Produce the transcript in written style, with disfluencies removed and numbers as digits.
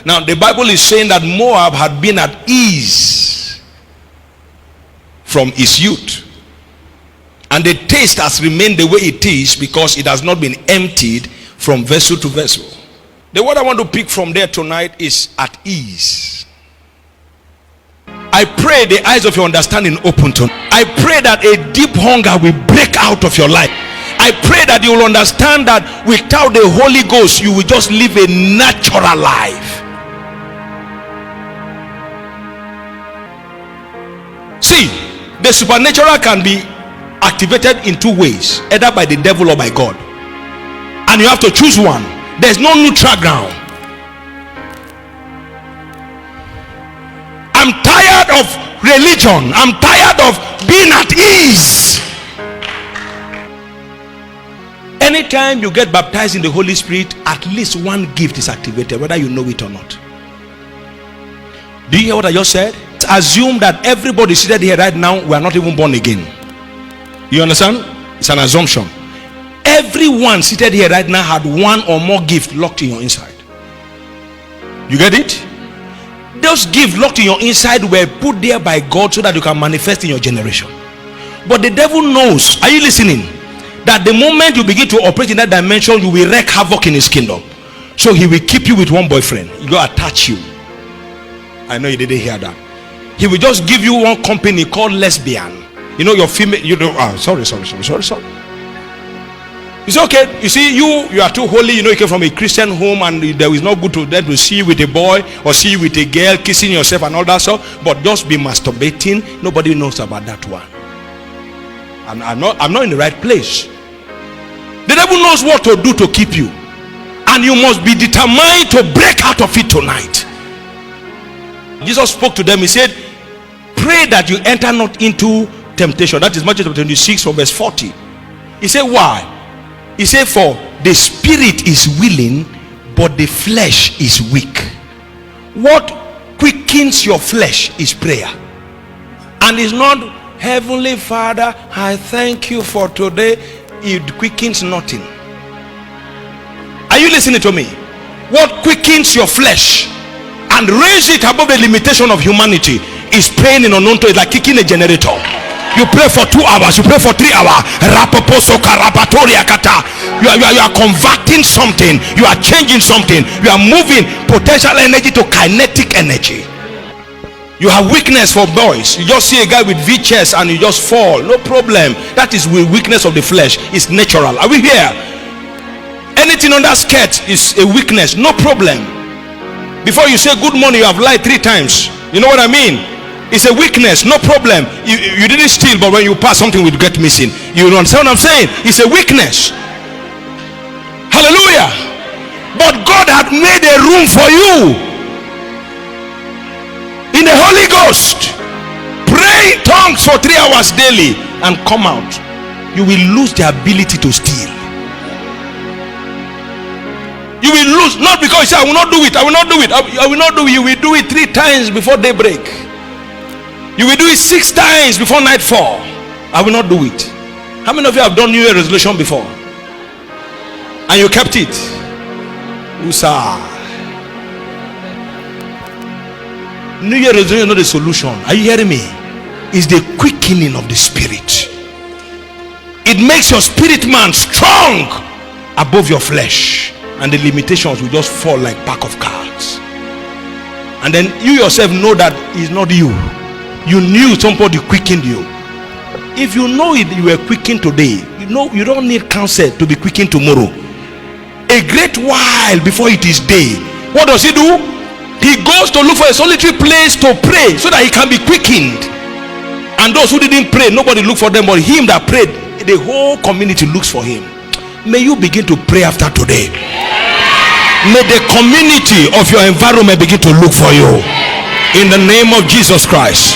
Now the Bible is saying that Moab had been at ease from its youth, and the taste has remained the way it is because it has not been emptied from vessel to vessel. The word I want to pick from there tonight is at ease. I pray the eyes of your understanding open to. I pray that a deep hunger will break out of your life. I pray that you will understand that without the Holy Ghost you will just live a natural life. See, the supernatural can be activated in two ways, either by the devil or by God, and you have to choose one. There's no neutral ground. I'm tired of religion. I'm tired of being at ease. Anytime you get baptized in the Holy Spirit, at least one gift is activated, whether you know it or not. Do you hear what I just said? Assume that everybody seated here right now, we are not even born again. You understand? It's an assumption. Everyone seated here right now had one or more gift locked in your inside. You get it? Those gifts locked in your inside were put there by God so that you can manifest in your generation. But the devil knows, are you listening, that the moment you begin to operate in that dimension, you will wreak havoc in his kingdom. So he will keep you with one boyfriend. He will attach you. I know you didn't hear that. He will just give you one company called lesbian. You know, your female, you know, sorry. It's okay. You see, you are too holy. You know, you came from a Christian home, and there is no good to them to see you with a boy or see you with a girl kissing yourself and all that stuff. But just be masturbating. Nobody knows about that one. I'm not in the right place. The devil knows what to do to keep you, and you must be determined to break out of it tonight. Jesus spoke to them. He said, pray that you enter not into temptation. That is Matthew 26 from verse 40. He said, why? He said, for the spirit is willing, but the flesh is weak. What quickens your flesh is prayer. And it's not, Heavenly Father, I thank you for today. It quickens nothing. Are you listening to me? What quickens your flesh and raise it above the limitation of humanity is praying in unknown tongues. It's like kicking a generator. You pray for 2 hours, you pray for 3 hours. You are converting something, you are changing something, you are moving potential energy to kinetic energy. You have weakness for boys. You just see a guy with V chest and you just fall. No problem. That is weakness of the flesh. It's natural. Are we here? Anything on that skirt is a weakness. No problem. Before you say good morning, you have lied 3 times. You know what I mean? It's a weakness. No problem. You didn't steal, but when you pass, something will get missing. You understand what I'm saying? It's a weakness. Hallelujah. But God had made a room for you in the Holy Ghost. Pray in tongues for 3 hours daily and come out. You will lose the ability to steal. You will lose, not because you say, I will not do it, I will not do it, I will not do it. You will do it 3 times before daybreak. You will do it 6 times before nightfall. I will not do it. How many of you have done New Year resolution before and you kept it? Usa. New Year resolution is not the solution. Are you hearing me? It's the quickening of the spirit. It makes your spirit man strong above your flesh, and the limitations will just fall like pack of cards. And then you yourself know that it's not you. You knew somebody quickened you. If you know it, you were quickened today. You know you don't need counsel to be quickened tomorrow. A great while before it is day, what does he do? He goes to look for a solitary place to pray so that he can be quickened. And those who didn't pray, nobody looked for them, but him that prayed, the whole community looks for him. May you begin to pray after today. May the community of your environment begin to look for you in the name of Jesus Christ.